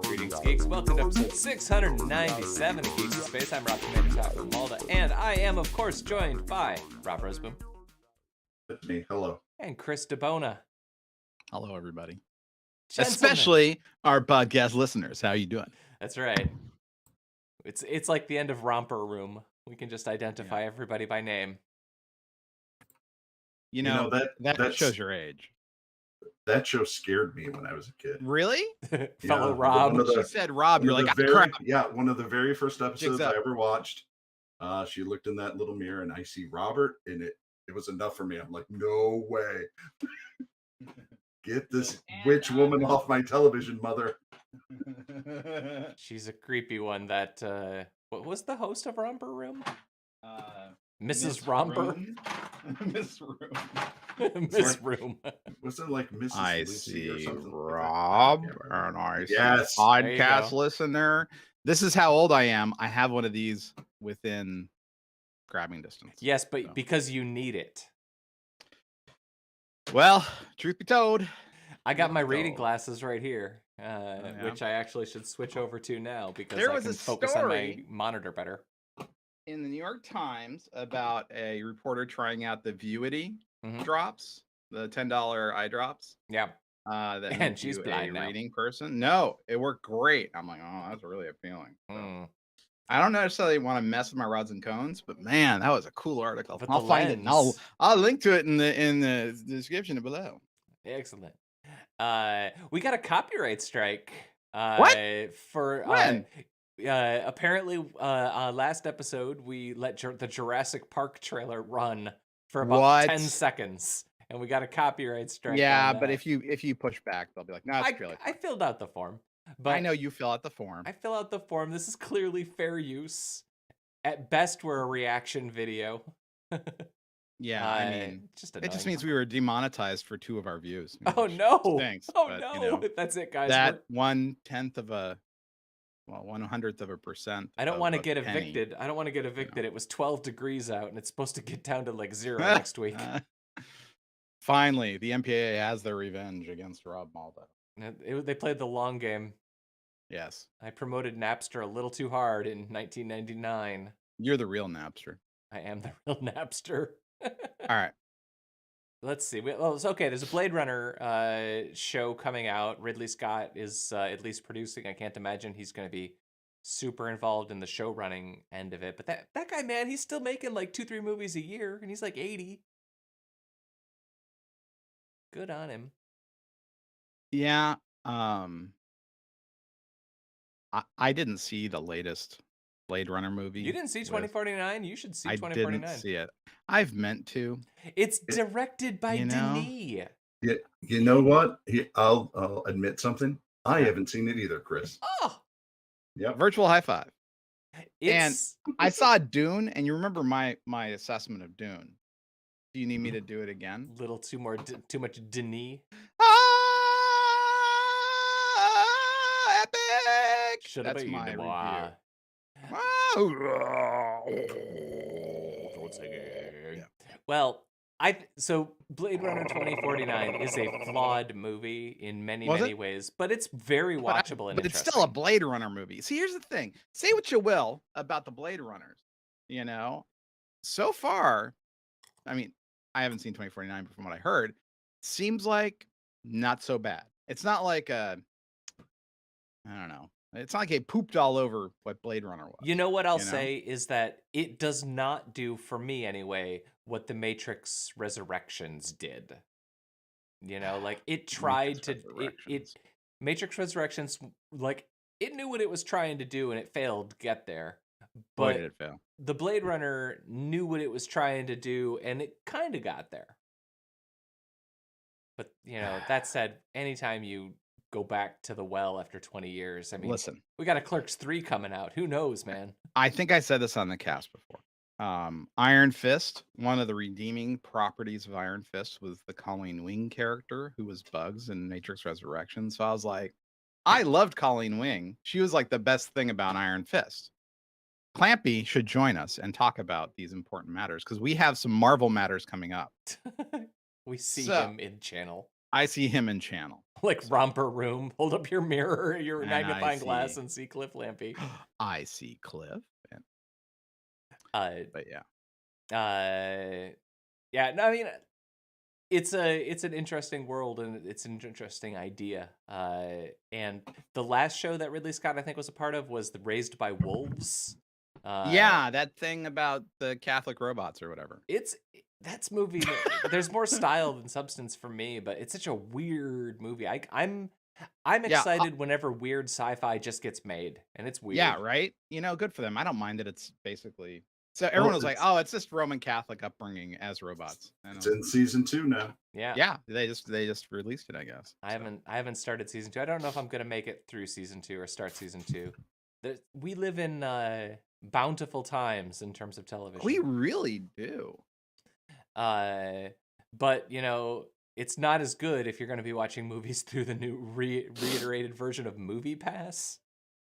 Greetings, geeks. Welcome to episode 697 of Geeks in Space. I'm Rob Commander Malda, and I am, of course, joined by Rob Roseboom. That's me. Hello. And Chris DeBona. Hello, everybody. Gentlemen. Especially our podcast listeners. How you doing? That's right. It's like the end of Romper Room. We can just identify everybody by name. You know that shows your age. That show scared me when I was a kid. Really? Fellow Rob. She said Rob. You're like, crap. Yeah, one of the very first episodes I ever watched. She looked in that little mirror and I see Robert, and it was enough for me. I'm like, no way. Get this witch woman off my television, mother. She's a creepy one. That what was the host of Romper Room? Mrs. Romper. Miss Room. Miss Room. Wasn't it like Mrs. I Lucy or see something? Rob, and I see Yes. podcast listener. This is how old I am. I have one of these within grabbing distance. Yes, but because you need it. Well, truth be told, I got my reading glasses right here, which I actually should switch over to now because There I was can a focus on my story monitor better. in the New York Times about a reporter trying out the Vuity Mhm. drops, the $10 eye drops. Yeah. That And make she's you blind a now. reading person. No, it worked great. I'm like, oh, that's really appealing. So, Mm. I don't necessarily want to mess with my rods and cones, but man, that was a cool article. But I'll the find it. And lens- I'll link to it in the description below. Excellent. We got a copyright strike. What? For When? apparently, last episode we let the Jurassic Park trailer run for about What? 10 seconds, and we got a copyright strike. Yeah, on but that. if you push back, they'll be like, no, it's really I fine. filled out the form, but I know you fill out the form. I fill out the form. This is clearly fair use. At best, we're a reaction video. Yeah, I mean, just it just annoying. means we were demonetized for 2 of our views. Oh which no! stinks, Oh but, no! you know, That's it, guys. that 1/10 of a 1/100%. I don't want to get penny. evicted. I don't want to get evicted. It was 12 degrees out, and it's supposed to get down to like 0 next week. Finally, the MPAA has their revenge against Rob Malda. They played the long game. Yes, I promoted Napster a little too hard in 1999. you're the real Napster. I am the real Napster. All right. Let's see. It's okay. There's a Blade Runner show coming out. Ridley Scott is at least producing. I can't imagine he's going to be super involved in the show running end of it. But that guy, man, he's still making like 2-3 movies a year, and he's like 80. Good on him. Yeah. I didn't see the latest Blade Runner movie. You didn't see with- 2049? You should see I 2049. didn't see it. I've meant to. It's directed by You know? Denis. Yeah, you know what? I'll admit something. I haven't seen it either, Chris. Oh, Yep. Virtual high five. it's I saw Dune, and you remember my assessment of Dune. Do you need me to do it again? a little too much Denis. Ah, epic! Should That's my review. Yeah. Well, so Blade Runner 2049 is a flawed movie in many Was it? many ways, but it's very watchable and But it's interesting. still a Blade Runner movie. See, here's the thing. Say what you will about the Blade Runners. You know, so far, I mean, I haven't seen 2049, but from what I heard, seems like not so bad. It's not like I don't know. It's not like it pooped all over what Blade Runner was. You know what I'll you know? say is that it does not do, for me anyway, what the Matrix Resurrections did. You know, like it tried Matrix to Resurrections. Matrix Resurrections, like it knew what it was trying to do and it failed to get there. Boy, But did it fail. the Blade Runner knew what it was trying to do and it kind of got there. But, you know, that said, anytime you go back to the well after 20 years, I mean, Listen, we got a Clerks 3 coming out. Who knows, man? I think I said this on the cast before. Iron Fist, one of the redeeming properties of Iron Fist was the Colleen Wing character who was Bugs in Matrix Resurrection. So I was like, I loved Colleen Wing. She was like the best thing about Iron Fist. Clampy should join us and talk about these important matters because we have some Marvel matters coming up. We see So him in channel. I see him in channel. Like Romper Room. Hold up your mirror, your And magnifying glass, and see Cliff Lampy. I see Cliff. Uh, But yeah. yeah. No, I mean, it's an interesting world and it's an interesting idea. And the last show that Ridley Scott I think was a part of was the Raised by Wolves. Yeah, that thing about the Catholic robots or whatever. That's movie. There's more style than substance for me, but it's such a weird movie. I'm excited whenever weird sci-fi just gets made, and it's weird. Yeah, right. Good for them. I don't mind that it's basically. So everyone was like, "Oh, it's just Roman Catholic upbringing as robots." It's in season 2 now. Yeah. Yeah. They just released it, I guess. I haven't started season 2. I don't know if I'm gonna make it through season 2 or start season 2. We live in bountiful times in terms of television. We really do. But it's not as good if you're going to be watching movies through the new reiterated version of Movie Pass.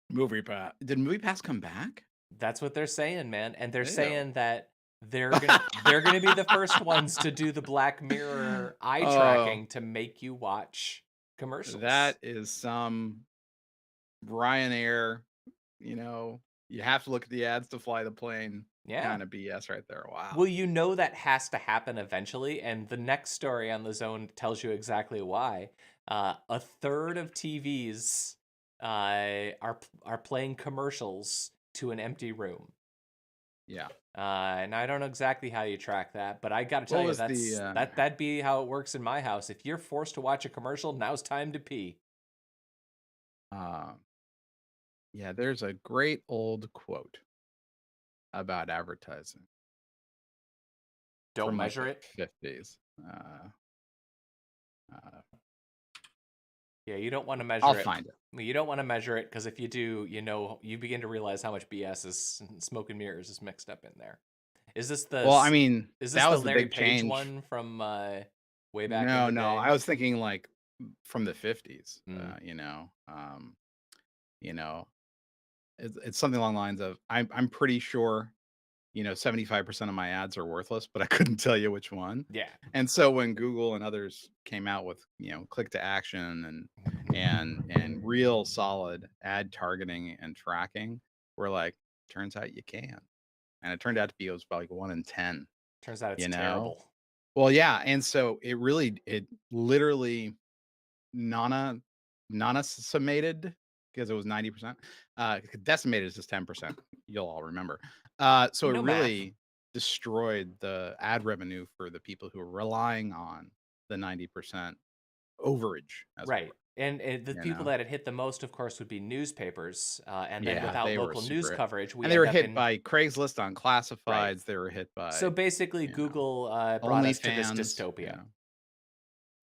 Movie Pass. Did Movie Pass come back? That's what they're saying, man. And they're saying that they're gonna be the first ones to do the Black Mirror eye tracking to make you watch commercials. That is some Ryanair, you have to look at the ads to fly the plane. Yeah. Kind of BS right there. Wow. Well, that has to happen eventually, and the next story on The Zone tells you exactly why. A third of TVs are playing commercials to an empty room. Yeah. And I don't know exactly how you track that, but I got to tell you, that'd be how it works in my house. If you're forced to watch a commercial, now's time to pee. Yeah, there's a great old quote about advertising. Don't measure it. 50s. Yeah, you don't want to measure it. I'll find it. You don't want to measure it because if you do, you begin to realize how much BS is smoke and mirrors is mixed up in there. Is this the? Well, I mean, is this that was the Larry big Page change. one from way back? No, in the day? I was thinking like from the 50s. It's something along the lines of I'm pretty sure 75% of my ads are worthless, but I couldn't tell you which one. Yeah. And so when Google and others came out with click to action and real solid ad targeting and tracking, we're like, turns out you can. And it turned out to be it was about like 1 in 10. Turns out it's terrible. Well, yeah, and so it literally non-summated because it was 90%. Decimated is just 10%. You'll all remember. So it really destroyed the ad revenue for the people who are relying on the 90% overage. Right. And the people that it hit the most, of course, would be newspapers. And then without local news coverage, they were hit by Craigslist on classifieds. Right. They were hit by. So basically, Google brought us to this dystopia. Yeah.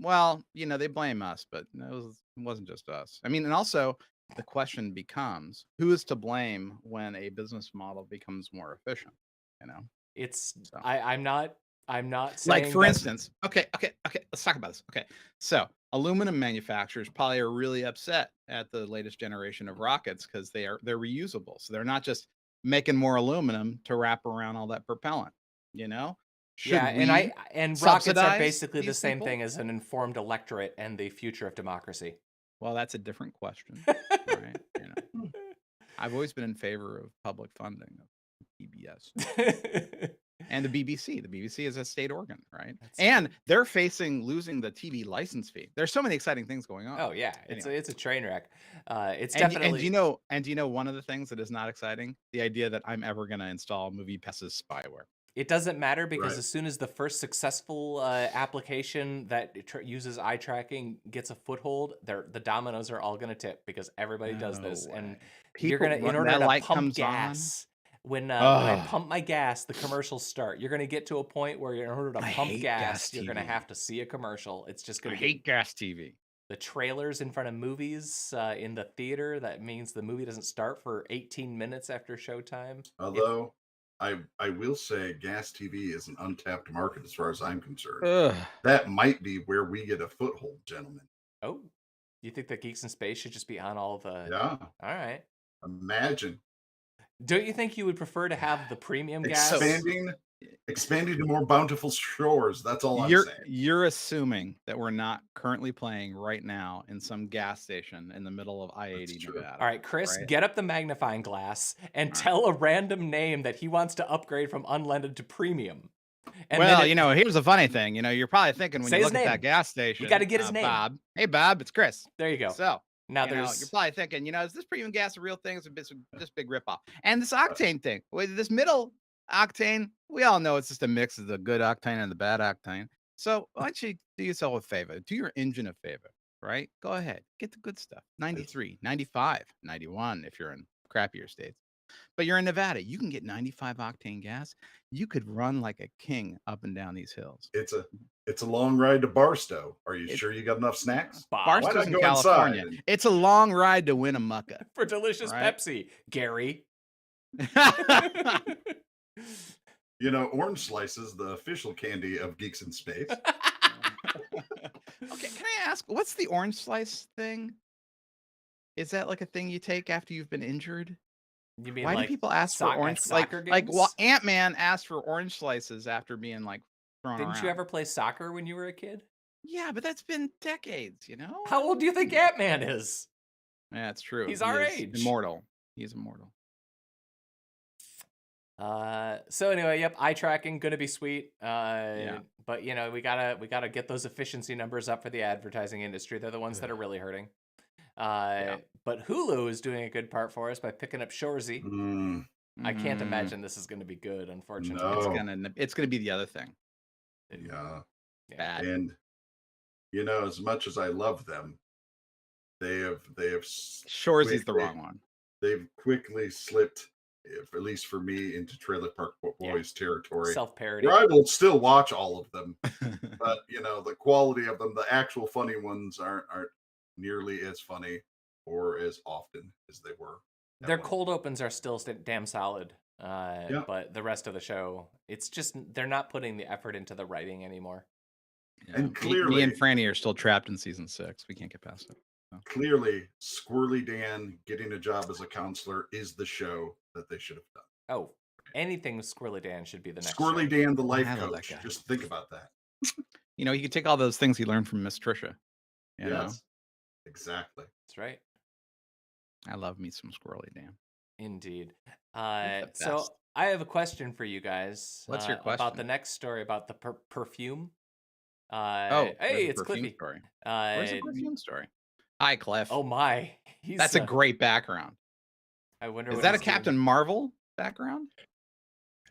Well, they blame us, but it wasn't just us. I mean, and also the question becomes, who is to blame when a business model becomes more efficient? It's I'm not saying like, for instance, okay, let's talk about this. Okay, so aluminum manufacturers probably are really upset at the latest generation of rockets because they're reusable, so they're not just making more aluminum to wrap around all that propellant. And rockets are basically the same thing as an informed electorate and the future of democracy. Well, that's a different question, right? I've always been in favor of public funding of PBS and the BBC. The BBC is a state organ, right? And they're facing losing the TV license fee. There's so many exciting things going on. Oh yeah, anyway. It's a train wreck. It's definitely. And do you know one of the things that is not exciting? The idea that I'm ever going to install Movie Pass's spyware. It doesn't matter because as soon as the first successful application that uses eye tracking gets a foothold, the dominoes are all going to tip because everybody does this, and you're going to in order to pump gas. When I pump my gas, the commercials start. You're going to get to a point where in order to pump gas, you're going to have to see a commercial. It's just going to hate gas TV. The trailers in front of movies in the theater. That means the movie doesn't start for 18 minutes after showtime. Although I will say gas TV is an untapped market as far as I'm concerned. That might be where we get a foothold, gentlemen. Oh, you think that Geeks in Space should just be on all the... Yeah. All right. Imagine. Don't you think you would prefer to have the premium gas? expanding to more bountiful shores. That's all I'm saying. You're assuming that we're not currently playing right now in some gas station in the middle of I-80 Nevada. All right, Chris, right? get up the magnifying glass and All tell a random name that he wants to upgrade from unleaded to premium. And well, then here's the funny thing. You're probably thinking when Say you his look at name. that gas station. You gotta get his name. Bob. Hey, Bob, it's Chris. There you go. So now you're probably thinking, is this premium gas a real thing? It's just big ripoff. And this octane thing, with this middle octane, we all know it's just a mix of the good octane and the bad octane. So why don't you do yourself a favor? Do your engine a favor, right? Go ahead, get the good stuff. 93, 95, 91 if you're in crappier states. But you're in Nevada, you can get 95 octane gas. You could run like a king up and down these hills. It's a long ride to Barstow. Are you sure you got enough snacks? Barstow's in California. It's a long ride to Winnemucca. For delicious Pepsi, Gary. Orange slices, the official candy of Geeks in Space. Okay, can I ask, what's the orange slice thing? Is that like a thing you take after you've been injured? You mean why do people ask for orange? Like Ant-Man asked for orange slices after being like thrown around. Didn't you ever play soccer when you were a kid? Yeah, but that's been decades. How old do you think Ant-Man is? Yeah, that's true. He's our age. Immortal. He's immortal. So anyway, yep, eye tracking gonna be sweet. But we gotta get those efficiency numbers up for the advertising industry. They're the ones that are really hurting. But Hulu is doing a good part for us by picking up Shoresy. I can't imagine this is going to be good, unfortunately. No. It's gonna be the other thing. Yeah. Bad. And as much as I love them, they have Shoresy's the wrong one. They've quickly slipped, at least for me, into Trailer Park Boys territory. Self-parody. Where I will still watch all of them, but the quality of them, the actual funny ones, aren't nearly as funny or as often as they were. Their cold opens are still damn solid. But the rest of the show, it's just they're not putting the effort into the writing anymore. Yeah. And clearly, me and Franny are still trapped in season 6. We can't get past it. So. Clearly, Squirrely Dan getting a job as a counselor is the show that they should have done. Oh, anything with Squirrely Dan should be the next Squirrely show. Dan, the life coach. Just think about that. He could take all those things he learned from Miss Trisha. Yes, exactly. That's right. I love me some Squirrely Dan. Indeed. So I have a question for you guys. What's your question? About the next story about the perfume. Hey, it's Cliffy. Story. Where's the perfume story? Hi, Cliff. Oh my, that's a great background. I wonder. Is that a Captain Marvel background?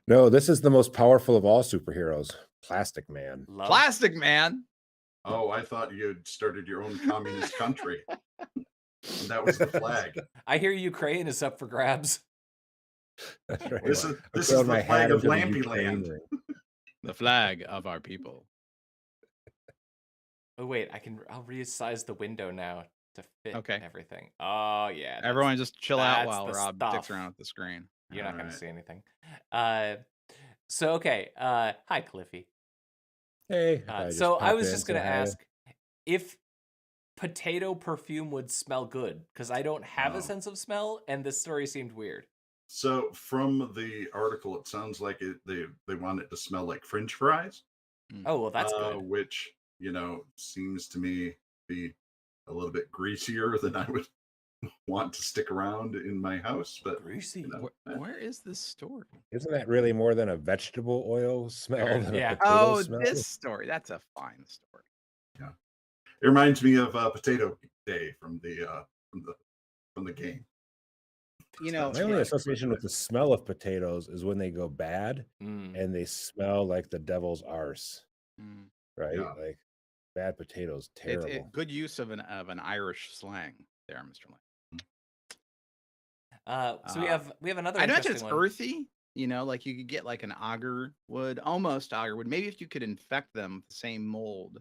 No, this is the most powerful of all superheroes, Plastic Man. Plastic Man. Oh, I thought you had started your own communist country. And that was the flag. I hear Ukraine is up for grabs. That's right. This is the flag of Lampyland. The flag of our people. Oh wait, I'll resize the window now to fit everything. Oh yeah. Everyone just chill out while Rob dicks around with the screen. You're not gonna see anything. So okay. Hi Cliffy. Hey. So I was just gonna ask if potato perfume would smell good, because I don't have a sense of smell, and this story seemed weird. So from the article, it sounds like they want it to smell like French fries. Oh well, that's good. Which seems to me be a little bit greasier than I would want to stick around in my house. But greasy. Where is this story? Isn't that really more than a vegetable oil smell? Yeah. Smell? This story. That's a fine story. Yeah. It reminds me of Potato Day from the game. My only association with the smell of potatoes is when they go bad and they smell like the devil's arse. Right? Yeah. Like bad potatoes, terrible. Good use of an Irish slang there, Mr. Lane. So we have another. I imagine it's earthy. Like you could get like an agar wood, almost agar wood. Maybe if you could infect them with the same mold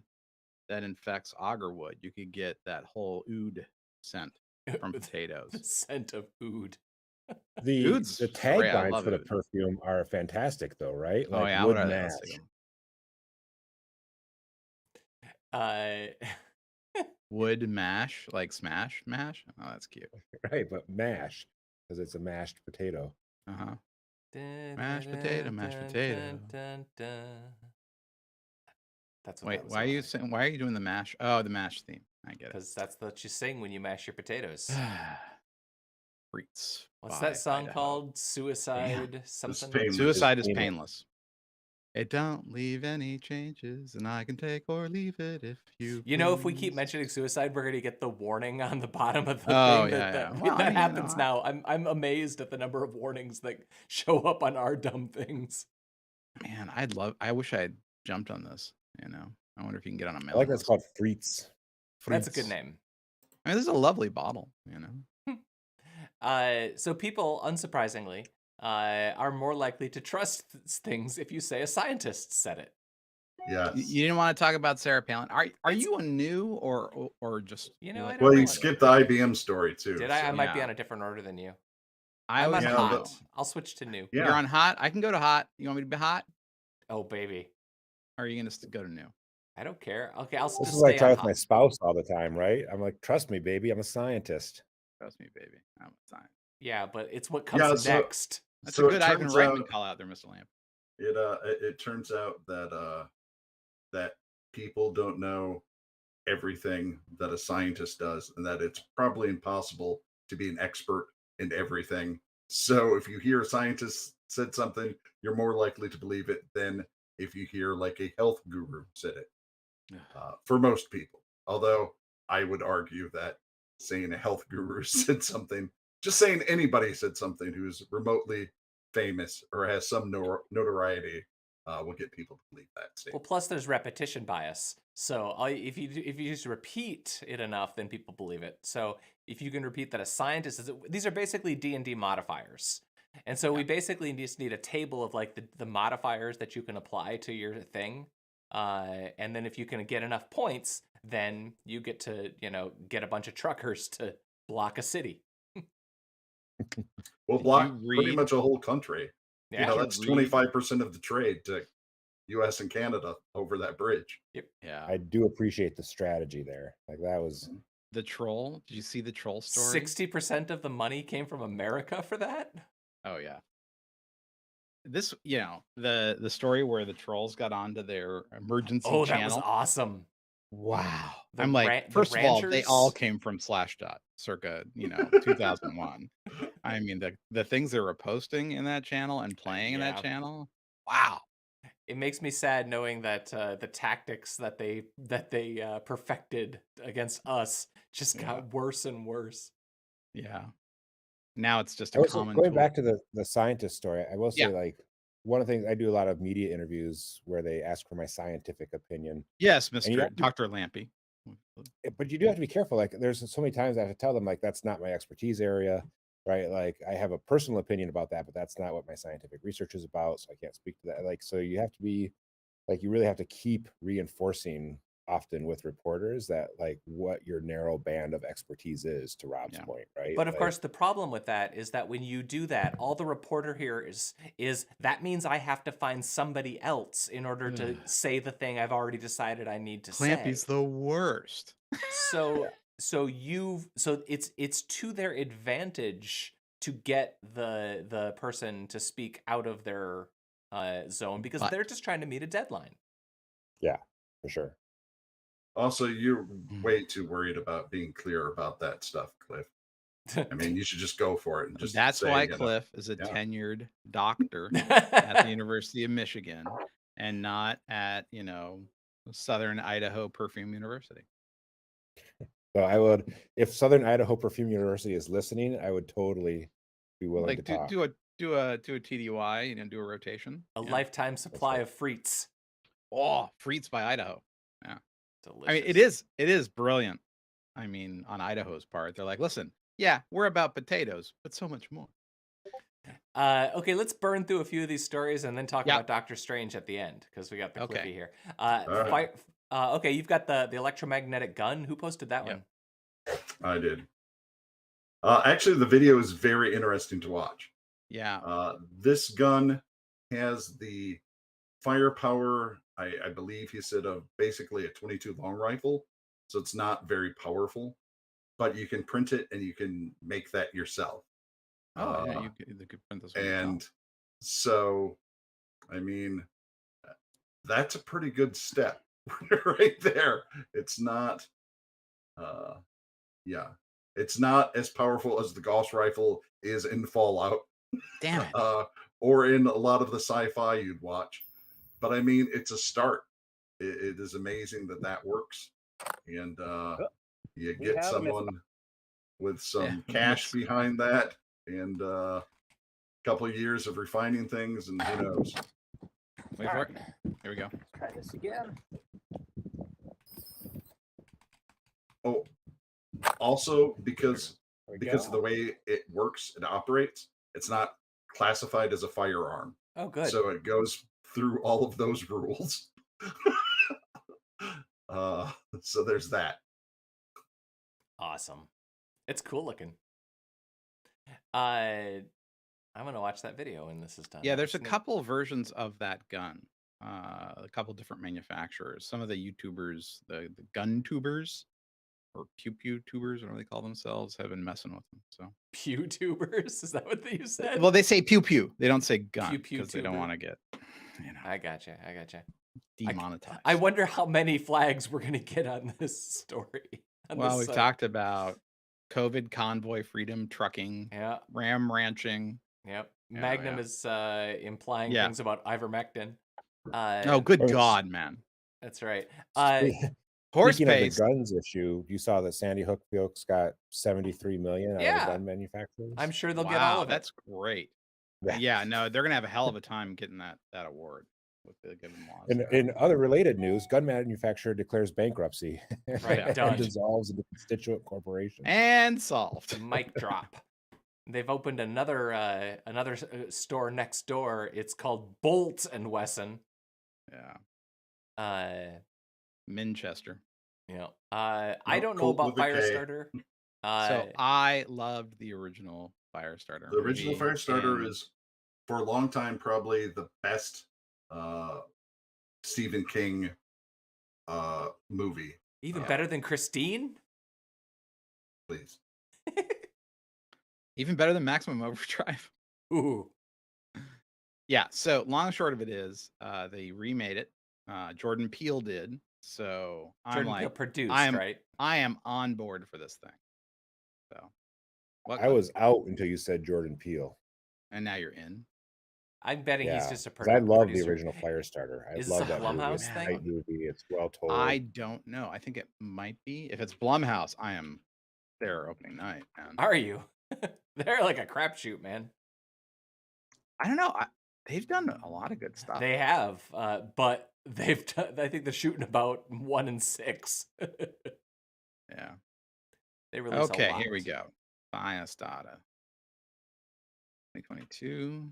that infects agar wood, you could get that whole oud scent from potatoes. The scent of oud. The taglines for the perfume are fantastic, though, right? Like wood mash. Wood mash, like smash mash. Oh, that's cute. Right, but mash, because it's a mashed potato. Mashed potato, mashed potato. That's what Wait, that was why are you like. saying? Why are you doing the mash? Oh, the mash theme. I get it. Because that's what you sing when you mash your potatoes. Freaks. What's by that song Idaho. called? Suicide something? painless. Suicide is Painless. painless. It don't leave any changes, and I can take or leave it if you. You know, if we keep please. mentioning suicide, we're gonna get the warning on the bottom of the Oh, thing yeah, that yeah. Well, I that mean, you happens know, now. I'm amazed at the number of warnings that show up on our dumb things. Man, I wish I had jumped on this. You know, I wonder if you can get on a I mailing like that's list. called Frites. That's a good Frites. name. I mean, this is a lovely bottle. You know. So people, unsurprisingly, are more likely to trust things if you say a scientist said it. Yes. You didn't want to talk about Sarah Palin. Are you a new or just? You know, I don't Well, you know. skipped the IBM story too. Did I? I so- might be Yeah. on a different order than you. I I'm was on Yeah, hot. but- I'll switch to new. Yeah. You're on hot. I can go to hot. You want me to be hot, Oh baby, or are you gonna go to new? I don't care. Okay, I'll This just is what I stay try on with my hot. spouse all the time, right? I'm like, trust me, baby, I'm a scientist. Trust me, baby. I'm fine. Yeah, but it's what comes Yeah, so- next. That's So a it good Ivan turns Reitman out- call out there, Mr. Lamp. It turns out that that people don't know everything that a scientist does, and that it's probably impossible to be an expert in everything. So if you hear a scientist said something, you're more likely to believe it than if you hear like a health guru said it. For most people, although I would argue that saying a health guru said something, just saying anybody said something who's remotely famous or has some notoriety will get people to believe that Well, statement. plus there's repetition bias. So if you just repeat it enough, then people believe it. So if you can repeat that a scientist is, these are basically D&D modifiers. And so we basically just need a table of like the modifiers that you can apply to your thing. And then if you can get enough points, then you get to, get a bunch of truckers to block a city. We'll Did block you pretty read- much a whole country. Yeah. You know, you that's read- 25% of the trade to US and Canada over that bridge. Yeah. I do appreciate the strategy there. Like that was The troll. Did you see the troll story? 60% of the money came from America for that? Oh yeah. This, the story where the trolls got onto their emergency Oh, that channel. was awesome. Wow. The I'm ra- like, the first of all, they ranchers- all came from Slashdot circa, 2001. I mean, the things they were posting in that channel and playing in that Yeah. channel. Wow. It makes me sad knowing that the tactics that they perfected against us just got worse and worse. Yeah. Now it's just I a was common going tool. back to the scientist story. I will say, Yeah. like, one of the things I do a lot of media interviews where they ask for my scientific opinion. Yes, you Mr. have to- Dr. Lampy. But you do have to be careful. Like, there's so many times I have to tell them, like, that's not my expertise area, right? Like, I have a personal opinion about that, but that's not what my scientific research is about, so I can't speak to that. Like, so you have to be, like, you really have to keep reinforcing often with reporters that, like, what your narrow band of expertise is, to Rob's Yeah. point, right? But of Like, course, the problem with that is that when you do that, all the reporter here is that means I have to find somebody else in order to say the thing I've already decided I need to Clampy's say. the worst. So it's to their advantage to get the person to speak out of their zone because But- they're just trying to meet a deadline. for sure. Also, you're way too worried about being clear about that stuff, Cliff. I mean, you should just go for it and just That's say, why you know, Cliff is a yeah. tenured doctor at the University of Michigan and not at, Southern Idaho Perfume University. So I would, if Southern Idaho Perfume University is listening, I would totally be willing Like to talk. do a TDY, do a rotation. A Yeah. lifetime supply right. of frites. Oh, Frites by Idaho. Delicious. I mean, it is brilliant. I mean, on Idaho's part, they're like, listen, yeah, we're about potatoes, but so much more. Okay, let's burn through a few of these stories and then talk Yeah. about Doctor Strange at the end because we got the Okay. Cliffy here. right. Okay, you've got the electromagnetic gun. Who posted that Yep. one? I did. Actually, the video is very interesting to watch. Yeah. This gun has the firepower, I believe he said, of basically a 22 long rifle. So it's not very powerful, but you can print it and you can make that yourself. Oh, yeah, you could print this one yourself. And So, I mean, that's a pretty good step right there. It's not, uh, yeah, it's not as powerful as the Gauss rifle is in Fallout, Damn it. uh, or in a lot of the sci-fi you'd watch. But I mean, it's a start. It is amazing that that works, and you We get have a someone with some Yeah, cash myth- behind that, and a couple of years of refining things, and who knows? Wait for it. Here we go. Try this again. Oh, also because There we because go. of the way it works, it operates, it's not classified as a firearm. Oh, good. So it goes through all of those rules. So there's that. Awesome. It's cool looking. I'm gonna watch that video when this is done. Yeah, That there's a looks neat. couple versions of that gun. A couple different manufacturers. Some of the YouTubers, the gun tubers or pew pew tubers, whatever they call themselves, have been messing with them. So, Pew tubers. Is that what you said? well, they say pew pew. They don't say gun Pew pew because they don't tuber. want to get, I gotcha. I gotcha. demonetized. I wonder how many flags we're gonna get on this story. Well, we've talked about COVID, convoy, freedom, trucking, Yeah. ram ranching. Yep. Yeah, Magnum yeah. is implying Yeah. things about ivermectin. Oh, good First- God, man. That's right. Horse Speaking of paste. the guns issue, you saw that Sandy Hook folks got 73 million out Yeah. of the gun manufacturers. I'm sure they'll get all Wow, of it. that's great. Yeah, no, they're gonna have a hell of a time getting that award with the given laws. In other related news, gun manufacturer declares bankruptcy. Right, and done. dissolves into constituent corporation. And solved. Mic drop. They've opened another store next door. It's called Bolt and Wesson. Yeah. Minchester. You know, I don't know Colt about with a K. Firestarter. So I loved the original Firestarter. The original movie Firestarter and- is, for a long time, probably the best Stephen King movie. Even better than Christine. Please. even better than Maximum Overdrive. Ooh. Yeah. So long and short of it is, they remade it. Jordan Peele did. So I'm Jordan like, Peele produced, right? I am on board for this thing. So, I was out until you said Jordan Peele. and now you're in. I'm betting he's Yeah, just a 'cause I love the producer. original Firestarter. I Is love this a that movie. Blumhouse It's a thing? tight movie. It's well told. I don't know. I think it might be. If it's Blumhouse, I am there opening night, man. Are you? They're like a crapshoot, man. I don't know. They've done a lot of good stuff. They have, but they've done, I think they're shooting about 1 in 6. Yeah. They release Okay, a lot. here we go. Firestarter. 2022.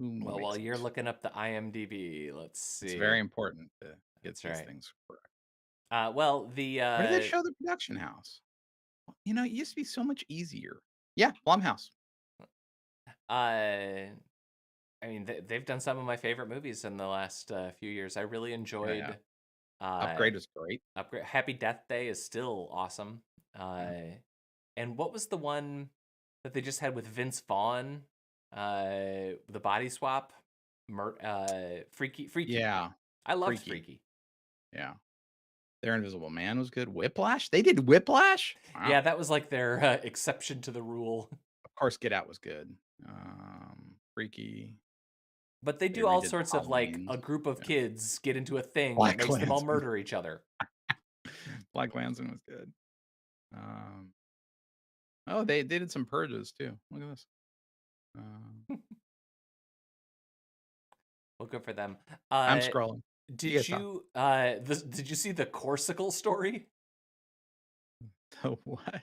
Well, while you're looking up the IMDb, let's see. It's very important to get That's these right. things correct. Well, the Where did they show the production house? You know, it used to be so much easier. Yeah, Blumhouse. I mean, they've done some of my favorite movies in the last few years. I really enjoyed. Upgrade was great. Upgrade. Happy Death Day is still awesome. And what was the one that they just had with Vince Vaughn? The body swap. Freaky. Yeah, I love Freaky. Freaky. yeah. Their Invisible Man was good. Whiplash? They did Whiplash? Wow. Yeah, that was like their exception to the rule. Of course, Get Out was good. Freaky. But they They do all redid the sorts of like Halloweens. a group of Yeah. kids get into a thing Black that makes them all Klansman. murder each other. Black Klansman was good. Oh, they did some purges too. Look at this. Well, good for them. I'm scrolling. Did guys you did you see the Corsical story? What?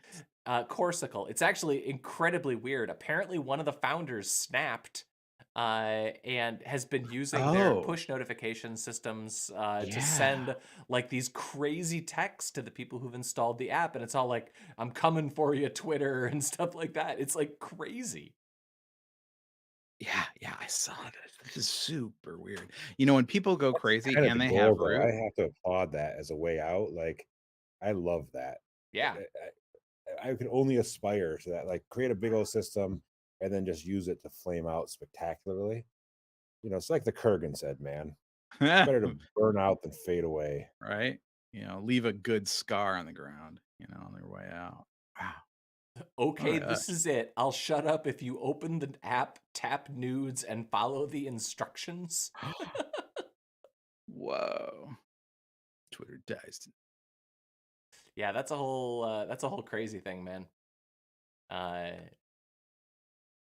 Corsical. It's actually incredibly weird. Apparently, one of the founders snapped and has been using their Oh. push notification systems to send like these crazy texts to the people who've installed the app, and it's all like, "I'm coming for you," Twitter and stuff like that. It's like crazy. Yeah, I saw this. This is super weird. You know, when people go crazy Kind of and the they goal, have though. root, I have to applaud that as a way out. Like, I love that. Yeah. I could only aspire to that. Like, create a big old system, and then just use it to flame out spectacularly. You know, it's like the Kurgan said, man. It's better to burn out than fade away. Right? Leave a good scar on the ground, on their way out. Wow. Okay, Alright. this is it. I'll shut up if you open the app, tap nudes, and follow the instructions. Whoa. Twitter dies. Yeah, that's a whole crazy thing, man.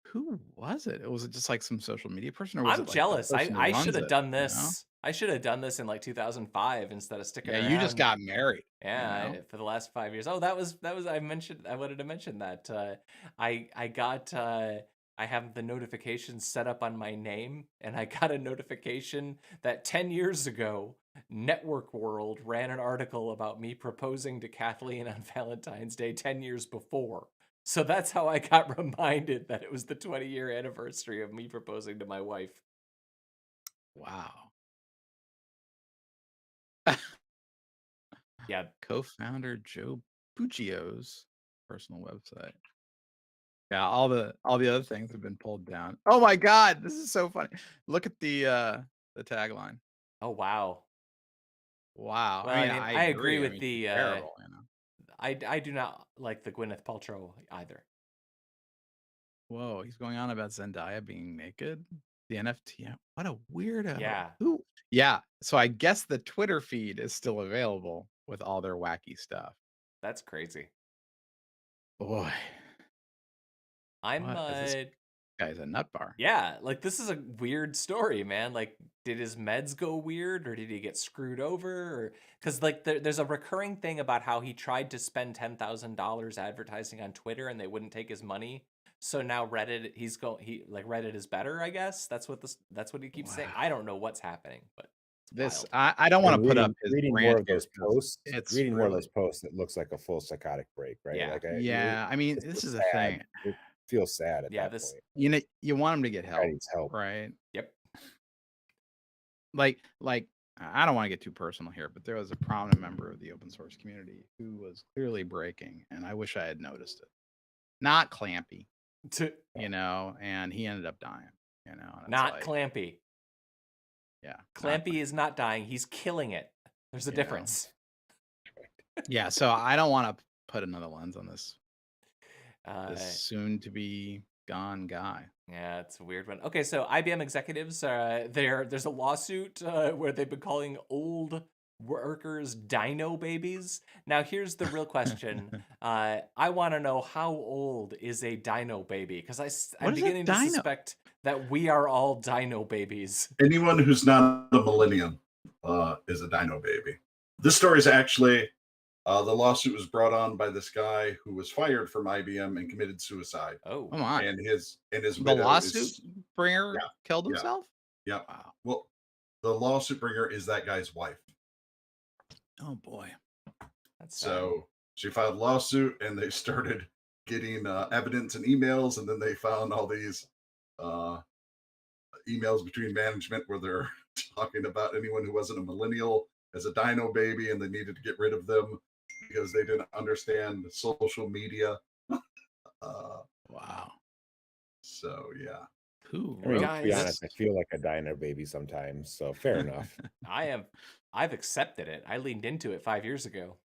Who was it? Was it just like some social media person, or was I'm it like jealous. the person who I runs should have it, done this. I should have done this in like 2005 instead of sticking Yeah, around. you just got married. Yeah, for the last 5 years. Oh, that was I wanted to mention that I have the notifications set up on my name, and I got a notification that 10 years ago, Network World ran an article about me proposing to Kathleen on Valentine's Day 10 years before. So that's how I got reminded that it was the 20-year anniversary of me proposing to my wife. Wow. Yeah, Co-founder Joe Buccio's personal website. Yeah, all the other things have been pulled down. Oh my God, this is so funny. Look at the tagline. oh wow. Wow. Well, I mean, I agree with she's the terrible. I do not like the Gwyneth Paltrow either. Whoa, he's going on about Zendaya being naked. The NFT. What a weirdo. Yeah. Who? Yeah. So I guess the Twitter feed is still available with all their wacky stuff. That's crazy. Boy, I'm what is this guy's a nut bar. yeah, like this is a weird story, man. Like, did his meds go weird, or did he get screwed over? Or because like there's a recurring thing about how he tried to spend $10,000 advertising on Twitter and they wouldn't take his money. So now Reddit, Reddit is better, I guess. That's what he keeps saying. I don't know what's happening, but it's wild. I don't want to put up his reading brand more of here those 'cause posts. It's Reading more of really- those posts, it looks like a full psychotic break, right? Yeah. Like Yeah, I mean, it's this so is the sad. thing. It feels sad at Yeah, that point. You want him to get Guy help, needs help. right? Yep. Like I don't want to get too personal here, but there was a prominent member of the open source community who was clearly breaking, and I wish I had noticed it. Not Clampy, and he ended up dying, and it's Not like, Clampy. yeah, Clampy is not dying. He's killing it. There's a Yeah. difference. yeah. So I don't want to put another lens on this This soon to be gone guy. Yeah, it's a weird one. Okay, so IBM executives, there's a lawsuit where they've been calling old workers Dinobabies. Now, here's the real question. I want to know, how old is a dino baby? Because I'm What is a beginning to dino? suspect that we are all dino babies. Anyone who's not a millennium is a dino baby. This story is actually the lawsuit was brought on by this guy who was fired from IBM and committed suicide. Oh, Oh my! And his The widow lawsuit is, bringer Yeah, killed yeah. himself. yeah. Wow. Well, the lawsuit bringer is that guy's wife. Oh boy. that's sad. So she filed a lawsuit, and they started getting evidence and emails, and then they found all these emails between management where they're talking about anyone who wasn't a millennial as a dino baby, and they needed to get rid of them because they didn't understand social media. Wow. So yeah. Who I mean, wrote to be Guys. honest, I feel like a dino baby sometimes. So fair enough. I've accepted it. I leaned into it 5 years ago.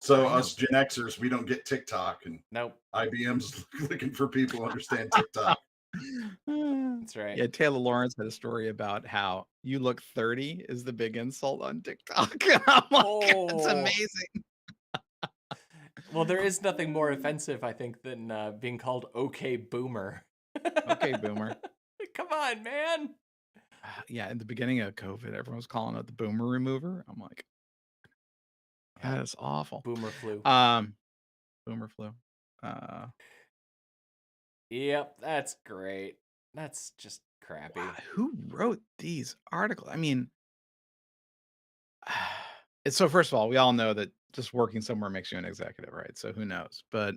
So Dino us Gen Xers, we don't get TikTok, and Nope, IBM's looking for people who understand TikTok. that's right. Yeah, Taylor Lawrence had a story about how you look 30 is the big insult on TikTok. I'm like, it's Oh. amazing. Well, there is nothing more offensive, I think, than being called "Okay Boomer." Okay, boomer. Come on, man. Yeah, in the beginning of COVID, everyone was calling it the boomer remover. I'm like, that is awful. Boomer flu. Boomer flu. Yep, that's great. That's just crappy. Wow, who wrote these articles? I mean, it's so first of all, we all know that just working somewhere makes you an executive, right? So who knows? But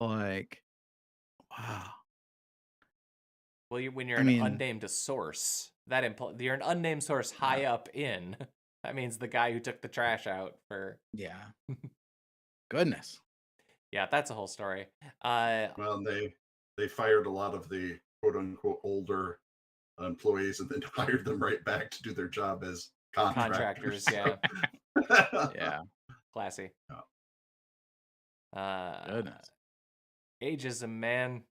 like, wow. Well, when you're I an mean- unnamed source, you're an unnamed source high up in. That means the guy who took the trash out for. Yeah. Goodness. Yeah, that's a whole story. Well, and they fired a lot of the quote unquote older employees and then hired them right back to do their job as contractors. Contractors, yeah, Yeah. classy. Goodness. Ageism, man.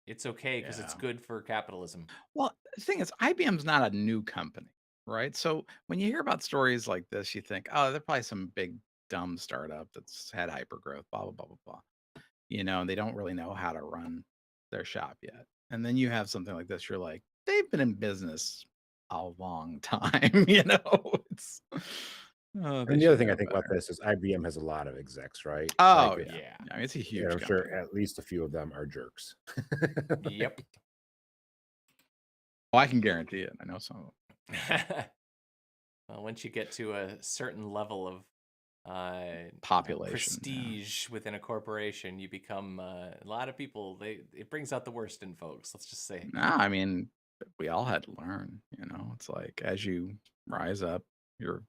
It's okay because it's Yeah. good for capitalism. Well, the thing is, IBM's not a new company, right? So when you hear about stories like this, you think, oh, they're probably some big dumb startup that's had hypergrowth, blah blah blah blah blah. And they don't really know how to run their shop yet. And then you have something like this, you're like, they've been in business a long time, It's And they the other should thing I know think about better. this is IBM has a lot of execs, right? Oh Like, yeah. Yeah. I mean, it's a and huge I'm company. sure at least a few of them are jerks. Yep. Oh, I can guarantee it. I know some of them. Well, once you get to a certain level of Population, yeah. prestige within a corporation, you become a lot of people. It brings out the worst in folks. Let's just say. No, I mean, we all had to learn, It's like as you rise up, your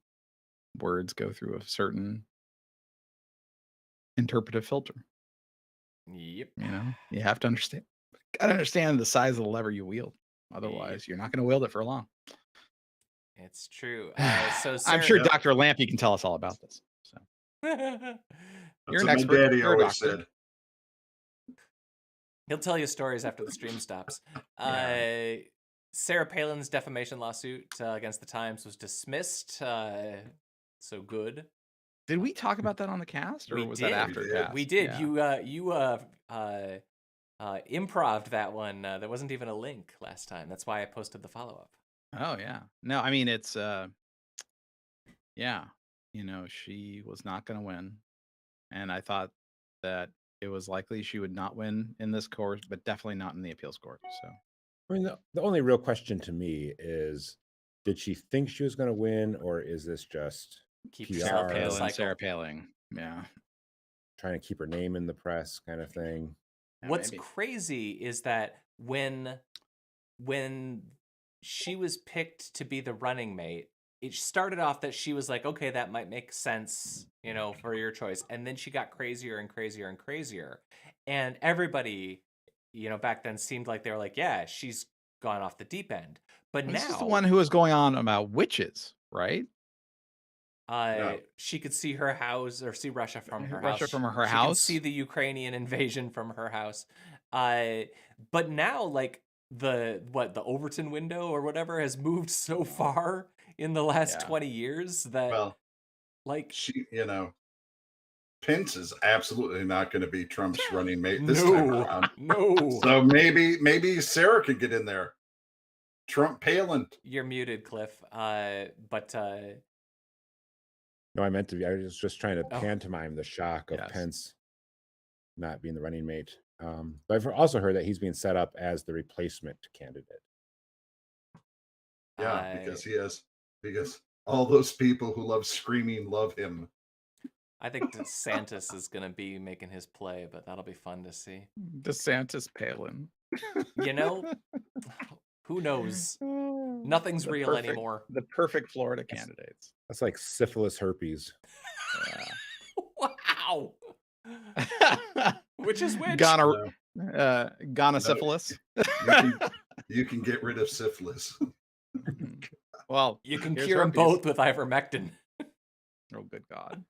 words go through a certain interpretive filter. Yep. You have to understand. Gotta understand the size of the lever you wield. Otherwise, you're not going to wield it for long. It's true. So I'm Sarah, sure Dr. Lampy can tell us all about this. So That's you're an what expert. my daddy You're a always doctor. said. he'll tell you stories after the stream stops. Yeah. Sarah Palin's defamation lawsuit against the Times was dismissed. So good. Did we talk about that on the cast, or We was did. that after We the did. cast? We did. Yeah. You improv'd that one. There wasn't even a link last time. That's why I posted the follow-up. Oh yeah. No, I mean it's yeah. She was not going to win, and I thought that it was likely she would not win in this court, but definitely not in the appeals court. So I mean, the only real question to me is, did she think she was going to win, or is this just Keep PR, yourself in the cycle. Sarah Palin. Yeah. trying to keep her name in the press kind of thing? Yeah, What's maybe. crazy is that when she was picked to be the running mate, it started off that she was like, okay, that might make sense, for your choice. And then she got crazier and crazier and crazier. And everybody, back then seemed like they were like, yeah, she's gone off the deep end. But This now is the one who was going on about witches, right? she could see her house or see Russia from her Russia house. from her She house. could see the Ukrainian invasion from her house. But now, like the Overton window or whatever has moved so far in the last 20 years that, Well, like, she, Pence is absolutely not going to be Trump's running mate this time around. No. So maybe Sarah could get in there. Trump Palin. You're muted, Cliff. No, I meant to be. I was just trying to Oh. pantomime the shock of Yes. Pence not being the running mate. But I've also heard that he's being set up as the replacement candidate. Yeah, because all those people who love screaming love him. I think DeSantis is going to be making his play, but that'll be fun to see. DeSantis Palin. Who knows? Nothing's The real perfect- anymore. The perfect Florida candidates. That's like syphilis herpes. Wow. Which is which? Gonosyphilis. You can get rid of syphilis. Well, You can here's cure them herpes. both with ivermectin. Oh, good God.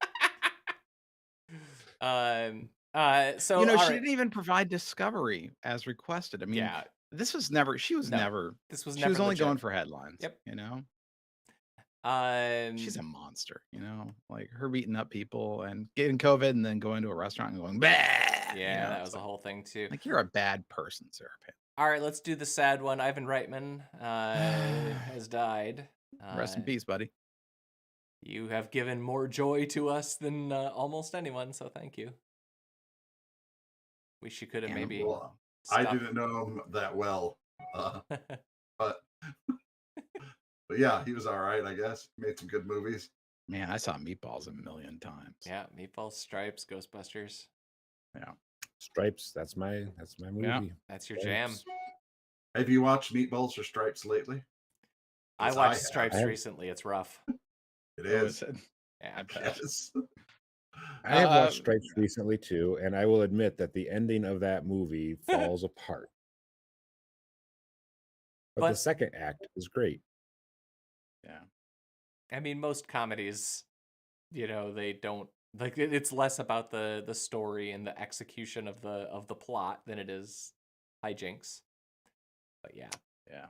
So She all right. didn't even provide discovery as requested. I mean, Yeah, this was never. She was No, never. this was She never was only legit. going for headlines. Yep. She's a monster. Like her beating up people and getting COVID and then going to a restaurant and going, bah! Yeah, that it's was a whole thing too. like you're a bad person, Sarah Palin. All right, let's do the sad one. Ivan Reitman has died. Rest in peace, buddy. You have given more joy to us than almost anyone, so thank you. Wish you could have Yeah, maybe. Well, I stopped- didn't know him that well, but yeah, he was all right. I guess made some good movies. Man, I saw Meatballs a million times. Yeah, Meatballs, Stripes, Ghostbusters. Yeah. Stripes. That's my movie. Yeah. That's your jam. Stripes. Have you watched Meatballs or Stripes lately? I Yes, watched have. Stripes I have. recently. It's rough. It Oh, is. is it? Yeah. I bet. Yes. I have watched Uh, Stripes recently too, and I will admit that the ending of that movie falls apart. But the But second act is great. yeah. I mean, most comedies, they don't like it's less about the story and the execution of the plot than it is hijinks. But yeah, Yeah.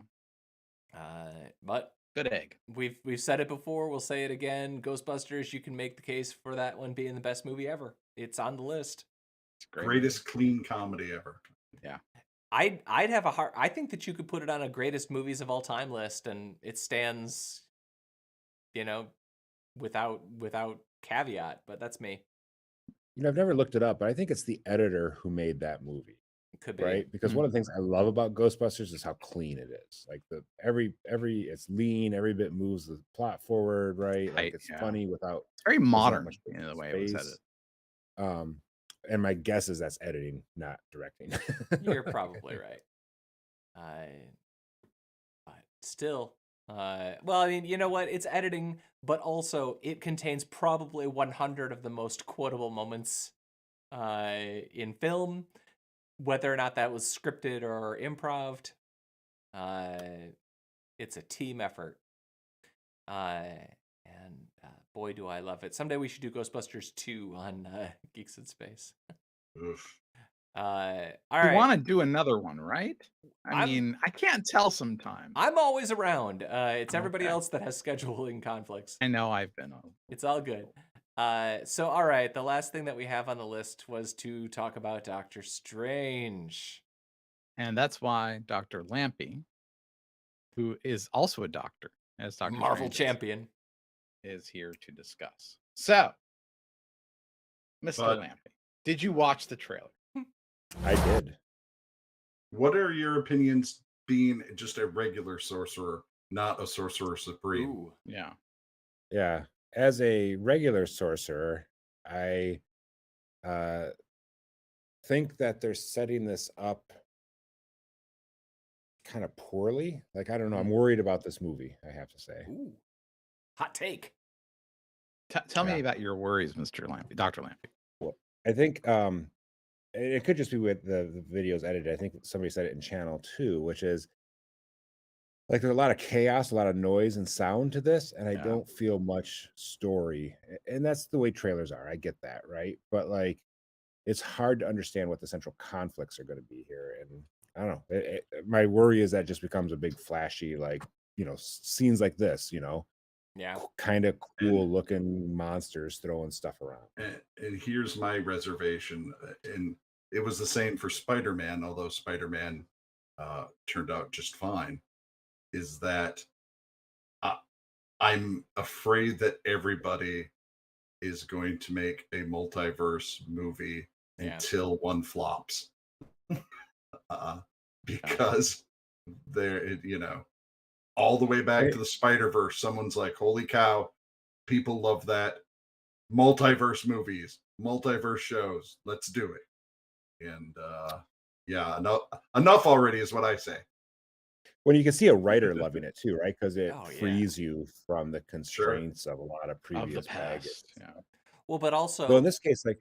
but Good egg. we've said it before. We'll say it again. Ghostbusters. You can make the case for that one being the best movie ever. It's on the list. It's a great. Greatest clean comedy ever. Yeah. I'd have a hard. I think that you could put it on a greatest movies of all time list, and it stands. Without caveat. But that's me. I've never looked it up, but I think it's the editor who made that movie, Could be. right? Because one of the things I love about Ghostbusters is how clean it is. Like every it's lean, every bit moves the plot forward, right? Like it's funny without. It's very there's not modern much in the way it was space. edited. And my guess is that's editing, not directing. You're probably right. But still, well, I mean, you know what? It's editing, but also it contains probably 100 of the most quotable moments in film, whether or not that was scripted or improved. It's a team effort. And boy, do I love it. Someday we should do Ghostbusters 2 on Geeks in Space. Oof. All You right. want to do another one, right? I mean, I can't tell sometimes. I'm always around. It's everybody Okay. else that has scheduling conflicts. I know I've been on. It's all good. So, all right. The last thing that we have on the list was to talk about Doctor Strange. And that's why Dr. Lampy, who is also a doctor, as Dr. Marvel Strange champion. is here to discuss. So, Mr. But- Lampy, did you watch the trailer? I did. What are your opinions being just a regular sorcerer, not a sorcerer supreme? Ooh. Yeah. Yeah. As a regular sorcerer, I think that they're setting this up kind of poorly. Like, I don't know. I'm worried about this movie, I have to say. Ooh. Hot take. Tell me Yeah. about your worries, Mr. Lampy, Dr. Lampy. I think it could just be with the videos edited. I think somebody said it in channel 2, which is like there's a lot of chaos, a lot of noise and sound to this, and I Yeah. don't feel much story. And that's the way trailers are. I get that, right? But like it's hard to understand what the central conflicts are going to be here. And I don't know. My worry is that it just becomes a big flashy, like, scenes like this, Yeah. kind of cool looking monsters throwing stuff around. And here's my reservation, and it was the same for Spider-Man, although Spider-Man turned out just fine, is that I'm afraid that everybody is going to make a multiverse movie until one flops. Because they're, all the way back to the Spider-Verse, someone's like, holy cow, people love that. Multiverse movies, multiverse shows, let's do it. And enough already is what I say. When you can see a writer loving it too, right? Because it Oh, yeah. frees you from the constraints of a lot of Of the previous baggage. past. Yeah. Well, but also. So in this case, like,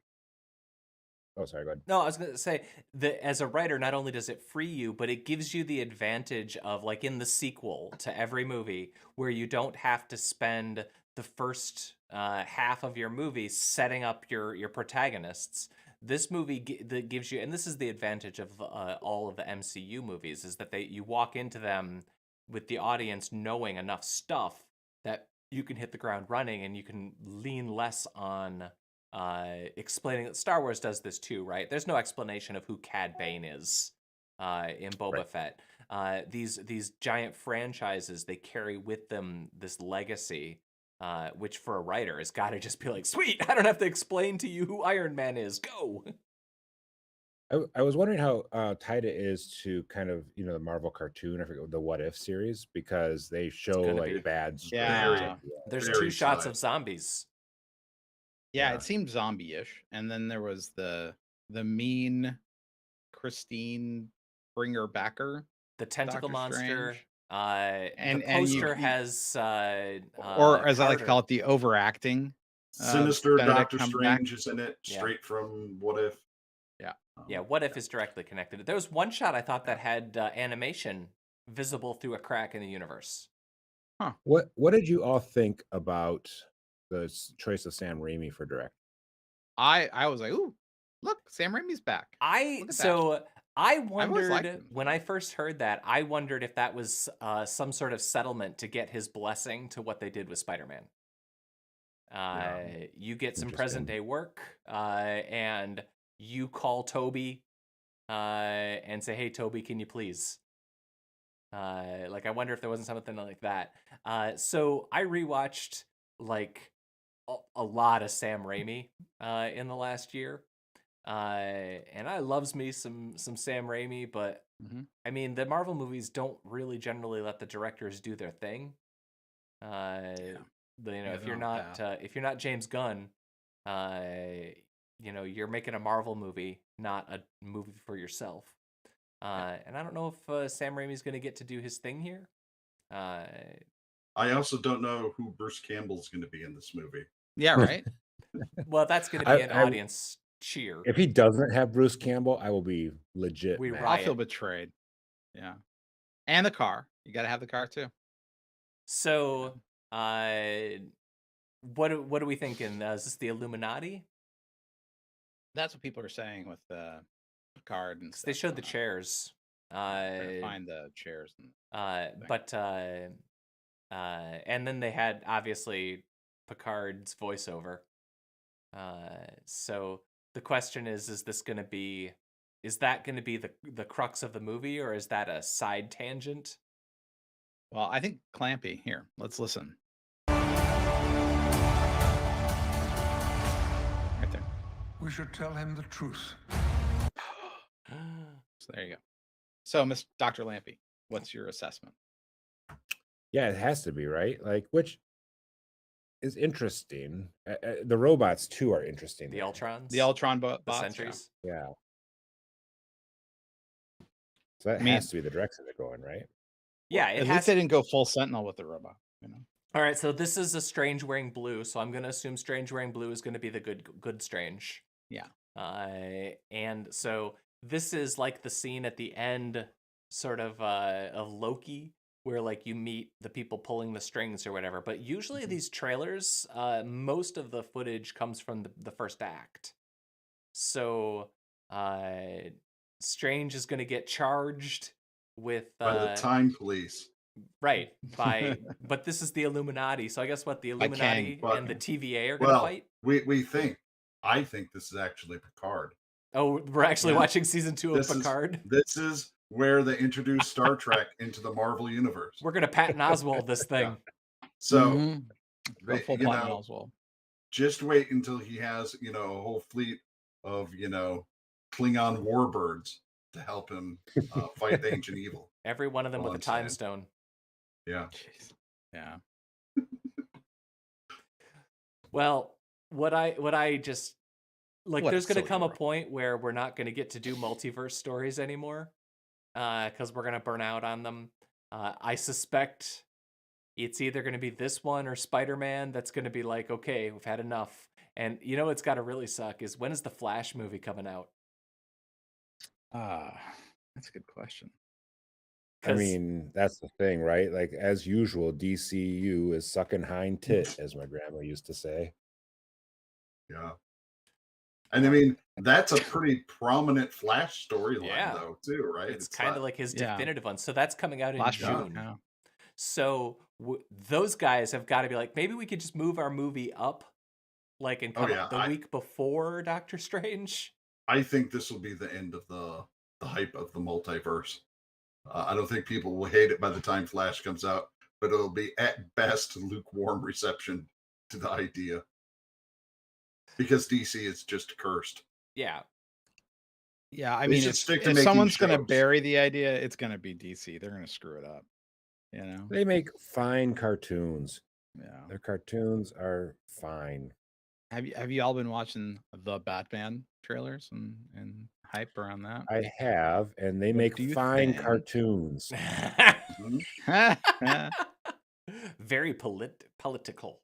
oh, sorry, go ahead. No, I was going to say that as a writer, not only does it free you, but it gives you the advantage of, like, in the sequel to every movie, where you don't have to spend the first half of your movie setting up your protagonists. This movie that gives you, and this is the advantage of all of the MCU movies, is that you walk into them with the audience knowing enough stuff that you can hit the ground running, and you can lean less on explaining that Star Wars does this too, right? There's no explanation of who Cad Bane is in Boba Fett. These giant franchises, they carry with them this legacy, which for a writer has got to just be like, sweet, I don't have to explain to you who Iron Man is. Go. I was wondering how tied it is to kind of the Marvel cartoon, I forget, the What If series, because they show gonna like be bad Yeah. stories. There's Very 2 shots side. of zombies. Yeah, Yeah. it seemed zombie-ish. And then there was the mean Christine Bringer Backer. The tentacle Doctor monster. Strange. The And you- poster has or as I like to Carter. call it, the overacting Sinister Benedict Doctor Cumberbatch. Strange is in it, Yeah. straight from What If. Yeah. Yeah, What If is directly connected. There was one shot I thought that had animation visible through a crack in the universe. What did you all think about the choice of Sam Raimi for director? I was like, ooh, look, Sam Raimi's back. I Look at that. so I always liked wondered him. when I first heard that, I wondered if that was some sort of settlement to get his blessing to what they did with Spider-Man. You get some present day work, and you call Toby and say, "Hey, Toby, can you please?" Like, I wonder if there wasn't something like that. So I rewatched like a lot of Sam Raimi in the last year, and I loves me some Sam Raimi, but Mhm. I mean the Marvel movies don't really generally let the directors do their thing. Yeah, If they're you're on a not path. if you're not James Gunn, you're making a Marvel movie, not a movie for yourself. And I don't know if Sam Raimi's going to get to do his thing here. I also don't know who Bruce Campbell's going to be in this movie. Yeah, right. Well, that's going to be an I- audience cheer. If he doesn't have Bruce Campbell, I will be legit. We mad. I'll feel riot. betrayed. Yeah, and the car. You got to have the car too. So, what are we thinking? Is this the Illuminati? That's what people are saying with Picard and 'Cause they showed the chairs. Trying to find the chairs. And And then they had obviously Picard's voiceover. So the question is that going to be the crux of the movie, or is that a side tangent? well, I think Clampy. Here, let's listen. Right there. We should tell him the truth. So there you go. So, Miss Dr. Lampy, what's your assessment? Yeah, it has to be, right? Like, which is interesting. The robots too are interesting. The there. Ultrons, The Ultron the bots. Sentries. Yeah. So that I mean- has to be the direction they're going, right? Yeah, At it least has. they didn't go full Sentinel with the robot. All right, so this is a Strange wearing blue, so I'm gonna assume Strange wearing blue is gonna be the good Strange. Yeah. And so this is like the scene at the end, sort of Loki, where like you meet the people pulling the strings or whatever. But usually these trailers, most of the footage comes from the first act. So Strange is gonna get charged with By the Time Police. right but this is the Illuminati, so I guess what the Illuminati but- and the TVA are gonna Well, fight. I think this is actually Picard. Oh, we're actually Yeah. watching season 2 of Picard. This is where they introduce Star Trek into the Marvel universe. We're gonna Patton Oswalt this thing. So Go full you Patton know, Oswalt. just wait until he has, a whole fleet of, Klingon warbirds to help him fight the ancient evil. Every one of them All with a I'm time saying. stone. Yeah. Jeez. Yeah. Well, what I just like, What a there's gonna silly come a world. point where we're not gonna get to do multiverse stories anymore, because we're gonna burn out on them. I suspect it's either gonna be this one or Spider-Man that's gonna be like, okay, we've had enough. And it's got to really suck is, when is the Flash movie coming out? That's a good question. I 'Cause- mean, that's the thing, right? Like, as usual, DCU is sucking hind tit, as my grandma used to say. Yeah. And I mean, that's a pretty prominent Flash storyline, Yeah. though, too, right? It's kind of not- like his Yeah. definitive one. So that's coming out in Flash June. yeah. So those guys have got to be like, maybe we could just move our movie up, like, and come yeah, up the week before Doctor Strange. I think this will be the end of the hype of the multiverse. I don't think people will hate it by the time Flash comes out, but it'll be at best lukewarm reception to the idea. Because DC is just cursed. Yeah. Yeah, I They mean, should if, stick to if making someone's going to shows. bury the idea, it's going to be DC. They're going to screw it up. They make fine cartoons. Yeah. Their cartoons are fine. Have you all been watching the Batman trailers and hype around that? I have, and they What make do you fine think? cartoons. Mhm. Very political.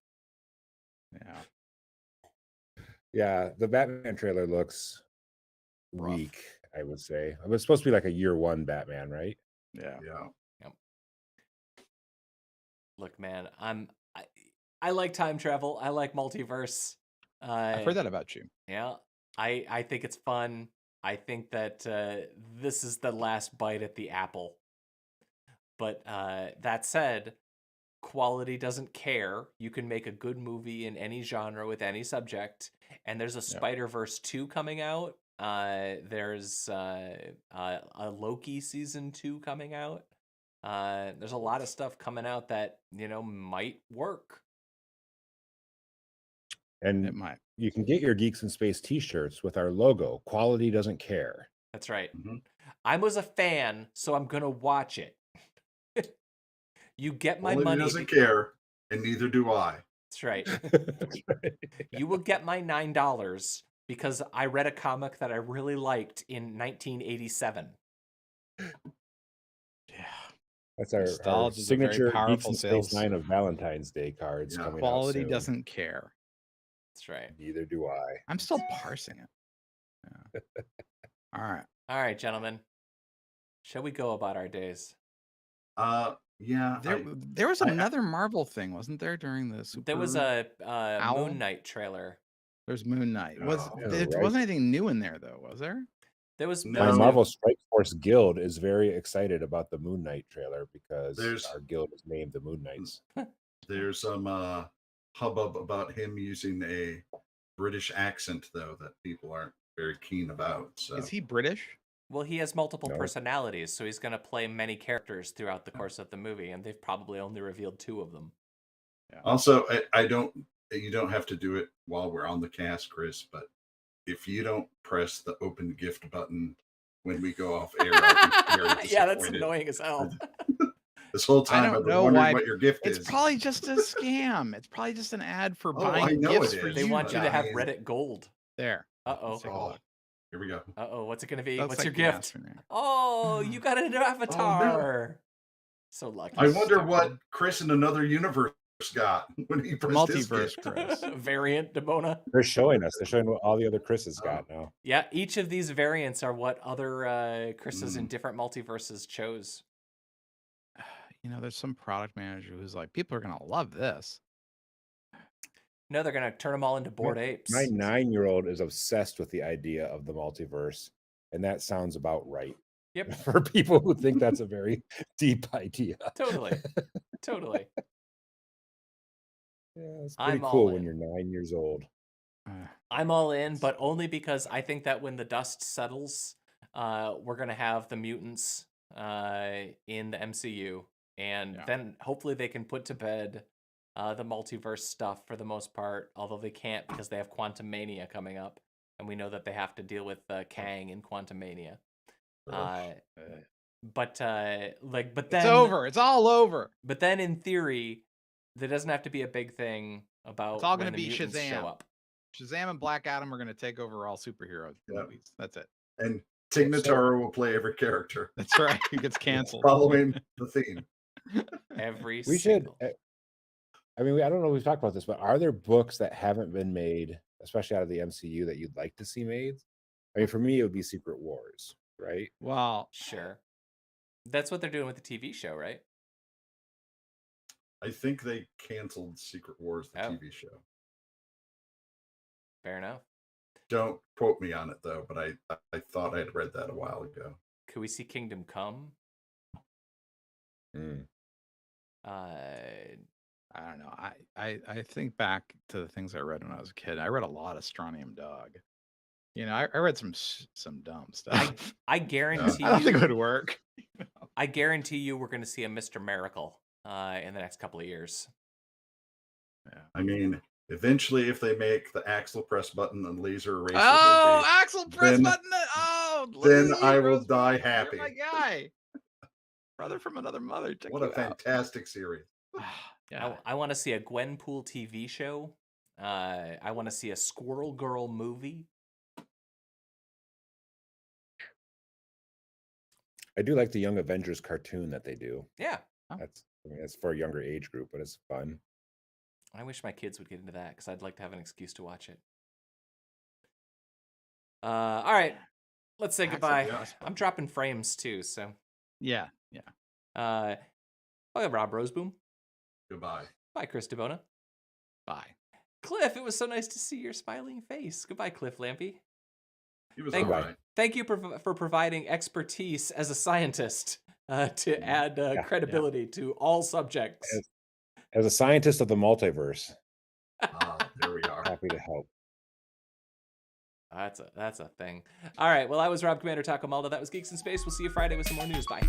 Yeah. Yeah, the Batman trailer looks Rough. weak, I would say. It was supposed to be like a year one Batman, right? Yeah. Yeah. Look, man, I like time travel. I like multiverse. I've heard that about you. Yeah, I think it's fun. I think that this is the last bite at the apple. But that said, quality doesn't care. You can make a good movie in any genre with any subject. And there's a Spider-Verse 2 coming out. There's a Loki season 2 coming out. There's a lot of stuff coming out that, might work. It And might. you can get your Geeks in Space t-shirts with our logo. Quality doesn't care. That's right. Mm-hmm. I was a fan, so I'm going to watch it. You get my Quality money. doesn't care, and neither do I. That's right. You will get my $9 because I read a comic that I really liked in 1987. Yeah. That's our Nostalgia is a very signature Geeks powerful in Space sales. 9 of Valentine's Day cards Yeah. coming Quality out soon. doesn't care. That's right. Neither do I. I'm still parsing it. Yeah. All right. All right, gentlemen. Shall we go about our days? Yeah. There was another Marvel thing, wasn't there, during the Super? There was a Owl? Moon Knight trailer. There's Moon Knight. Oh, There right. wasn't anything new in there though, was there? There was No. My there was a- Marvel Strike Force Guild is very excited about the Moon Knight trailer because There's- our guild is named the Moon Knights. There's some hubbub about him using a British accent, though, that people aren't very keen about. So Is he British? Well, he has multiple No. personalities, so he's going to play many characters throughout the course of the movie, and they've probably only revealed 2 of them. Also, I don't. You don't have to do it while we're on the cast, Chris. But if you don't press the open gift button when we go off air, I'll be very Yeah, that's disappointed. annoying as hell. This whole time don't I've been know wondering why- what your gift It's is. probably just a scam. It's probably just an ad for Oh, I buying know gifts it for is. They you want you to have guys. Reddit Gold. There. Uh-oh. Let's take a Oh, look. here we go. Uh-oh, what's it going to be? Looks What's like your gas gift? for now. Oh, you got an avatar. So lucky. I wonder Stupid. what Chris in another universe got when he pressed his Multiverse, gift. Chris. Variant Demona. They're showing us. They're showing what all the other Chris's got now. Yeah, each of these variants are what other Chris's in different multiverses chose. There's some product manager who's like, people are gonna love this. No, they're going to turn them all into bored apes. My 9-year-old is obsessed with the idea of the multiverse, and that sounds about right. Yep. For people who think that's a very deep idea. Totally. Totally. Yeah, it's I'm pretty all cool in. when you're 9 years old. I'm all in, but only because I think that when the dust settles, we're going to have the mutants in the MCU. And Yeah. then hopefully they can put to bed the multiverse stuff for the most part, although they can't because they have Quantum Mania coming up. And we know that they have to deal with Kang in Quantum Mania. But then It's over. It's all over. But then in theory, there doesn't have to be a big thing about It's all when gonna the be mutants Shazam. show up. Shazam and Black Adam are gonna take over all superhero Yep. movies. That's it. And Tig Notaro will play every character That's right. He gets canceled. following the theme. Every We should. single. I mean, I don't know if we've talked about this, but are there books that haven't been made, especially out of the MCU, that you'd like to see made? I mean, for me, it would be Secret Wars, right? Well, Sure. That's what they're doing with the TV show, right? I think they canceled Secret Wars, the Oh. TV show. Fair enough. Don't quote me on it though, but I thought I had read that a while ago. Could we see Kingdom Come? Mm. I don't know. I think back to the things I read when I was a kid. I read a lot of Strontium Dog. I read some dumb stuff. I guarantee I don't think it you. would work. I guarantee you, we're going to see a Mr. Miracle in the next couple of years. I mean, eventually, if they make the axle press button and laser eraser, Oh, Axel press then- button. Oh, then Lee I will Rose die Button, happy. You're my guy. Brother from another mother. Check what a you out. fantastic series! Yeah. I want to see a Gwenpool TV show. I want to see a Squirrel Girl movie. I do like the Young Avengers cartoon that they do. Yeah. It's for a younger age group, but it's fun. I wish my kids would get into that because I'd like to have an excuse to watch it. All right, let's say That's a goodbye. plus I'm dropping frames too, so Yeah. bye, Rob Roseboom. Goodbye. Bye, Chris DeBona. Bye. Cliff, it was so nice to see your smiling face. Goodbye, Cliff Lampy. He was Thank- all right. Thank you for providing expertise as a scientist to add credibility to all subjects. As a scientist of the multiverse, There we are. happy to help. That's a thing. All right. Well, I was Rob Commander Taco Malda. That was Geeks in Space. We'll see you Friday with some more news. Bye.